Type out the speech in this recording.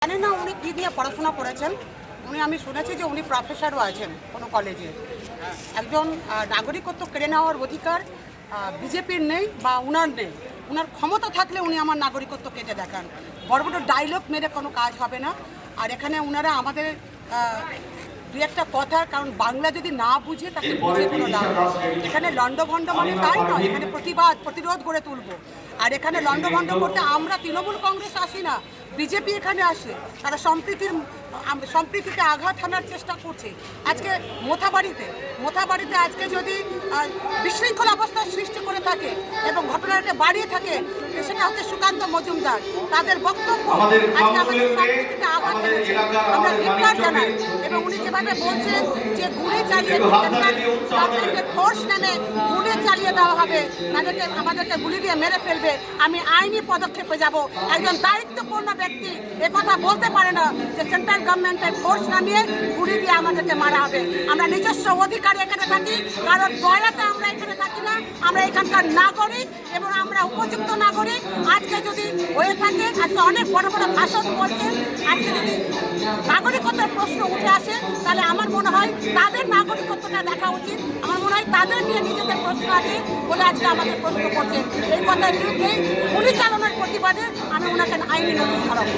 জানি না উনি কী নিয়ে পড়াশোনা করেছেন। আমি শুনেছি যে উনি প্রফেসরও আছেন কোনো কলেজে। একজন নাগরিকত্ব কেড়ে নেওয়ার অধিকার বিজেপির নেই বা উনার নেই। উনার ক্ষমতা থাকলে উনি আমার নাগরিকত্ব কেটে দেখান। বড় বড় ডায়লগ মেরে কোনো কাজ হবে না। আর এখানে উনারা আমাদের দু একটা কথা, কারণ বাংলা যদি না বুঝে তাকে বুঝে কোনো লাভ নেই। এখানে লণ্ডভণ্ড মানে তাই নয়, এখানে প্রতিরোধ গড়ে তুলব। আর এখানে লণ্ডভণ্ড করতে আমরা তৃণমূল কংগ্রেস আসি না, বিজেপি এখানে আসে। তারা সম্প্রীতিতে আঘাত হানার চেষ্টা করছে। আজকে মোথাবাড়িতে আজকে যদি বিশৃঙ্খল অবস্থার সৃষ্টি করে থাকে এবং ঘটনাটাকে বাড়িয়ে থাকে, সেটা হচ্ছে সুকান্ত মজুমদার। তাদের বক্তব্য আজকে আমাদের সম্প্রীতিতে আঘাত হেনেছে, আমরা ধিক্কার জানাই। এবং উনি যেভাবে বলছেন যে গুলি চালিয়ে গভর্নমেন্টের ফোর্স নামে গুলি চালিয়ে দেওয়া হবে, আমাদেরকে গুলি দিয়ে মেরে ফেলবে, আমি আইনি পদক্ষেপে যাব। একজন দায়িত্বপূর্ণ ব্যক্তি একথা বলতে পারে না যে সেন্ট্রাল গভর্নমেন্টের ফোর্স নামিয়ে গুলি দিয়ে আমাদেরকে মারা হবে। আমরা নিজস্ব অধিকারে এখানে থাকি, কারণ দয়াতে আমরা এখানে থাকি না। আমরা এখানকার নাগরিক এবং আমরা উপযুক্ত নাগরিক। আজকে যদি হয়ে থাকে, আজকে অনেক বড় বড় ভাষণ বলছেন, আজকে যদি নাগরিকত্বের প্রশ্ন উঠে আসে, তাহলে আমার মনে হয় তাদের নাগরিকত্বটা দেখা উচিত। আমার মনে হয় তাদের নিয়ে নিজেদের প্রশ্ন আছে বলে আজকে আমাদের প্রশ্ন করছেন। এই কথার বিরুদ্ধে গুলি চালানোর প্রতিবাদে আমি ওনাকে আইনি নোটিশ করাবো।